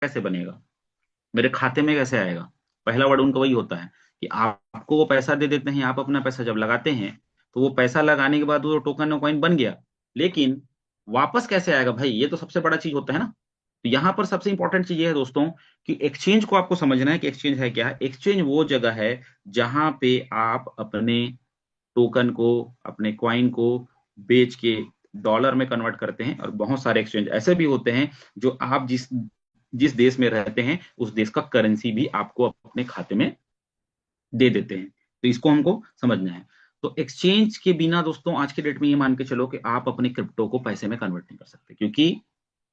कैसे बनेगा, मेरे खाते में कैसे आएगा। पहला वर्ड उनका वही होता है कि आपको वो पैसा दे देते हैं, आप अपना पैसा जब लगाते हैं तो वो पैसा लगाने के बाद वो टोकन और कॉइन बन गया, लेकिन वापस कैसे आएगा भाई, ये तो सबसे बड़ा चीज होता है ना। तो यहाँ पर सबसे इंपॉर्टेंट चीज ये है दोस्तों कि एक्सचेंज को आपको समझना है कि एक्सचेंज है क्या। एक्सचेंज वो जगह है जहां पे आप अपने टोकन को, अपने क्वाइन को बेच के डॉलर में कन्वर्ट करते हैं। और बहुत सारे एक्सचेंज ऐसे भी होते हैं जो आप जिस जिस देश में रहते हैं उस देश का करेंसी भी आपको अपने खाते में दे देते हैं। तो इसको हमको समझना है। तो एक्सचेंज के बिना दोस्तों आज के डेट में ये मान के चलो कि आप अपने क्रिप्टो को पैसे में कन्वर्ट नहीं कर सकते, क्योंकि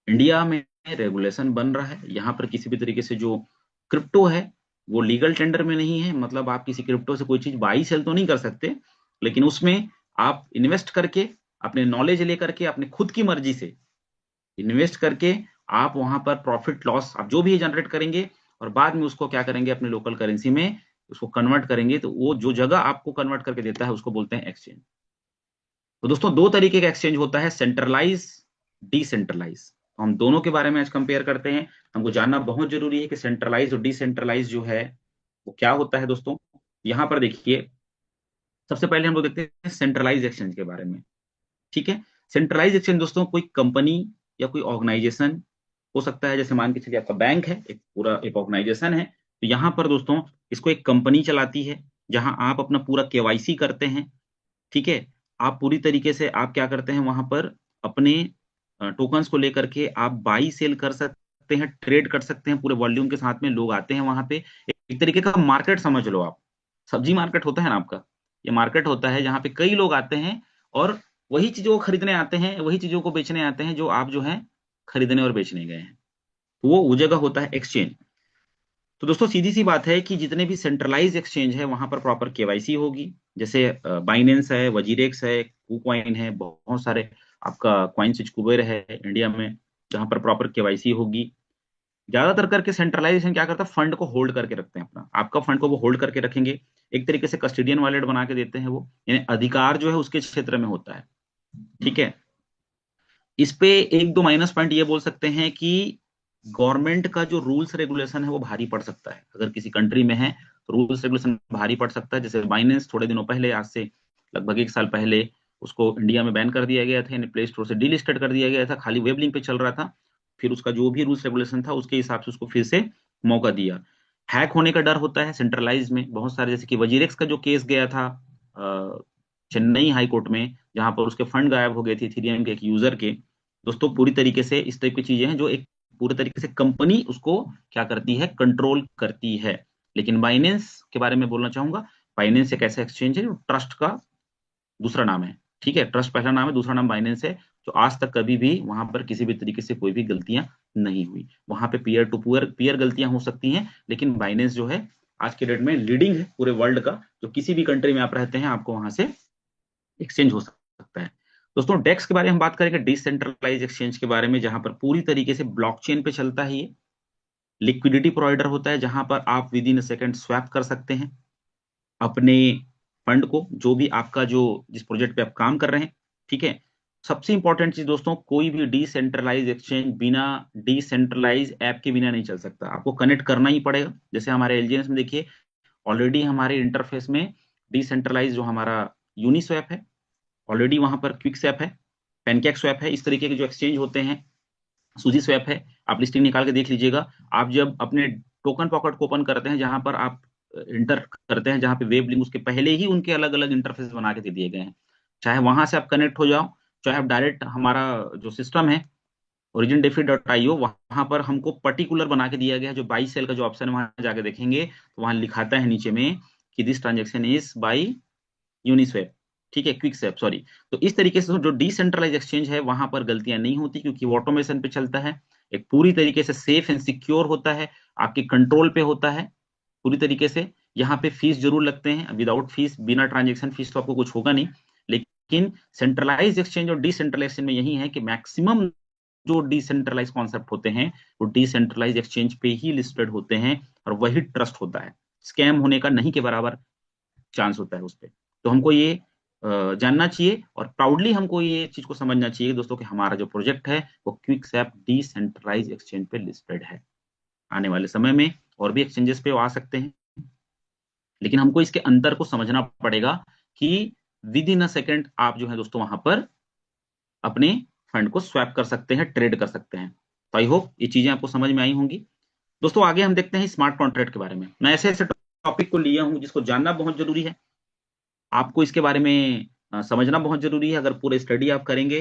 इंडिया में रेगुलेशन बन रहा है। यहाँ पर किसी भी तरीके से जो क्रिप्टो है वो लीगल टेंडर में नहीं है, मतलब आप किसी क्रिप्टो से कोई चीज बाई सेल तो नहीं कर सकते, लेकिन उसमें आप इन्वेस्ट करके, अपने नॉलेज लेकर के, अपने खुद की मर्जी से इन्वेस्ट करके आप वहां पर प्रॉफिट लॉस आप जो भी जनरेट करेंगे और बाद में उसको क्या करेंगे अपने लोकल करेंसी में उसको कन्वर्ट करेंगे। तो वो जो जगह आपको कन्वर्ट करके देता है उसको बोलते हैं एक्सचेंज। तो दोस्तों दो तरीके का एक्सचेंज होता है, सेंट्रलाइज, डिसेंट्रलाइज। तो हम दोनों के बारे में आज कंपेयर करते हैं। हमको जानना बहुत जरूरी है कि सेंट्रलाइज और डिसेंट्रलाइज जो है वो क्या होता है दोस्तों। यहाँ पर देखिए, सबसे पहले हम लोग देखते हैं सेंट्रलाइज एक्सचेंज के बारे में। ठीक है। सेंट्रलाइज एक्सचेंज दोस्तों कोई कंपनी या कोई ऑर्गेनाइजेशन हो सकता है, जैसे मान के चलिए आपका बैंक है, एक पूरा एक ऑर्गेनाइजेशन है। तो यहाँ पर दोस्तों इसको एक कंपनी चलाती है जहां आप अपना पूरा केवाईसी करते हैं। ठीक है। आप पूरी तरीके से आप क्या करते हैं वहां पर अपने टोकन्स को लेकर के आप बाई सेल कर सकते हैं, ट्रेड कर सकते हैं, पूरे वॉल्यूम के साथ में लोग आते हैं वहां पे। एक तरीके का मार्केट समझ लो आप, सब्जी मार्केट होता है ना आपका, ये मार्केट होता है जहां पे कई लोग आते हैं और वही चीजों को खरीदने आते हैं, वही चीजों को बेचने आते हैं जो आप जो है खरीदने और बेचने गए हैं। तो वो जगह होता है एक्सचेंज। तो दोस्तों सीधी सी बात है कि जितने भी सेंट्रलाइज एक्सचेंज है वहां पर प्रॉपर केवाईसी होगी। जैसे बाइनेंस है, वजीरेक्स है, कुकॉइन है, बहुत सारे आपका कॉइन स्विच कुबेर है इंडिया में, जहां पर प्रॉपर केवाईसी होगी। ज्यादातर करके सेंट्रलाइजेशन क्या करता है, फंड को होल्ड करके रखते हैं, अपना आपका फंड को वो होल्ड करके रखेंगे। एक तरीके से कस्टोडियन वॉलेट बना के देते हैं वो, यानी अधिकार जो है उसके क्षेत्र में होता है। ठीक है। इस पे एक दो माइनस पॉइंट ये बोल सकते हैं कि गवर्नमेंट का जो रूल्स रेगुलेशन है वो भारी पड़ सकता है, अगर किसी कंट्री में है तो रूल्स रेगुलेशन भारी पड़ सकता है। जैसे बाइनेंस थोड़े दिनों पहले, आज से लगभग एक साल पहले, उसको इंडिया में बैन कर दिया गया था, यानी प्ले स्टोर से डीलिस्टेड कर दिया गया था, खाली वेब लिंक पे चल रहा था। फिर उसका जो भी रूल्स रेगुलेशन था उसके हिसाब से उसको फिर से मौका दिया। हैक होने का डर होता है सेंट्रलाइज में बहुत सारे, जैसे कि वजीरेक्स का जो केस गया था चेन्नई हाई कोर्ट में, जहां पर उसके फंड गायब हो गए थे इथेरियम के एक यूजर के। दोस्तों पूरी तरीके से इस टाइप की चीजें हैं जो एक पूरे तरीके से कंपनी उसको क्या करती है, कंट्रोल करती है। लेकिन बाइनेंस के बारे में बोलना चाहूंगा, बाइनेंस एक ऐसा एक्सचेंज है जो ट्रस्ट का दूसरा नाम है। ठीक है, ट्रस्ट पहला नाम है, दूसरा नाम बाइनेंस है। जो आज तक कभी भी वहां पर किसी भी तरीके से कोई भी गलतियां नहीं हुई। वहां पे पीयर टू पीयर पीयर गलतियां हो सकती हैं, लेकिन बाइनेंस जो है आज के डेट में लीडिंग है पूरे वर्ल्ड का। जो किसी भी कंट्री में आप रहते हैं आपको वहां से एक्सचेंज हो सकता है। दोस्तों डेक्स के बारे में हम बात करेंगे, डिसेंट्रलाइज एक्सचेंज के बारे में, जहां पर पूरी तरीके से ब्लॉकचेन पे चलता है ये। लिक्विडिटी प्रोवाइडर होता है जहां पर आप विद इन सेकंड स्वैप कर सकते हैं अपने फंड को, जो भी आपका जो जिस प्रोजेक्ट पे आप काम कर रहे हैं। ठीक है। सबसे इंपॉर्टेंट चीज दोस्तों, कोई भी डिसेंट्रलाइज एक्सचेंज बिना डिसेंट्रलाइज ऐप के बिना नहीं चल सकता, आपको कनेक्ट करना ही पड़ेगा। जैसे हमारे एलजीएस में देखिए, ऑलरेडी हमारे इंटरफेस में डिसेंट्रलाइज जो हमारा यूनिस्वैप है, ऑलरेडी वहां पर क्विक स्वैप है, पैनकेक स्वैप है, इस तरीके के जो एक्सचेंज होते हैं, सूजी स्वैप है। आप लिस्टिंग निकाल के देख लीजिएगा। आप जब अपने टोकन पॉकेट को ओपन करते हैं, जहां पर आप इंटर करते हैं, जहां पे वेब लिंक उसके पहले ही उनके अलग अलग इंटरफेस बना के दे दिए गए हैं। चाहे वहां से आप कनेक्ट हो जाओ, चाहे आप डायरेक्ट हमारा जो सिस्टम है ओरिजिन डेफी डॉट आई ओ, वहां पर हमको पर्टिकुलर बना के दिया गया है। जो बाई सेल का जो ऑप्शन है वहां जाके देखेंगे तो वहां लिखाता है नीचे में कि this transaction is by Uniswap. ठीक है, क्विक स्वैप सॉरी। तो इस तरीके से जो डिसेंट्रलाइज एक्सचेंज है वहां पर गलतियां नहीं होती, क्योंकि वो ऑटोमेशन पे चलता है, एक पूरी तरीके से सेफ एंड सिक्योर होता है, आपके कंट्रोल पे होता है पूरी तरीके से। यहाँ पे फीस जरूर लगते हैं, विदाउट फीस, बिना ट्रांजेक्शन फीस तो आपको कुछ होगा नहीं। लेकिन सेंट्रलाइज एक्सचेंज और डिसेंट्रलाइजेशन में यही है कि मैक्सिमम जो डिसेंट्रलाइज कॉन्सेप्ट होते हैं वो डिसेंट्रलाइज एक्सचेंज पे ही लिस्टेड होते हैं, और वही ट्रस्ट होता है। स्कैम होने का नहीं के बराबर चांस होता है उस पर। तो हमको ये जानना चाहिए और प्राउडली हमको ये चीज को समझना चाहिए दोस्तों कि हमारा जो प्रोजेक्ट है वो क्विक स्वैप डिसेंट्रलाइज एक्सचेंज पे लिस्टेड है। आने वाले समय में और भी एक्सचेंजेस पे वो आ सकते हैं, लेकिन हमको इसके अंतर को समझना पड़ेगा कि विद इन अ सेकंड आप जो है दोस्तों वहां पर अपने फंड को स्वैप कर सकते हैं, ट्रेड कर सकते हैं। तो आई होप ये चीजें आपको समझ में आई होंगी। दोस्तों आगे हम देखते हैं स्मार्ट कॉन्ट्रैक्ट के बारे में। मैं ऐसे ऐसे टॉपिक को लिया हूं जिसको जानना बहुत जरूरी है, आपको इसके बारे में समझना बहुत जरूरी है। अगर पूरे स्टडी आप करेंगे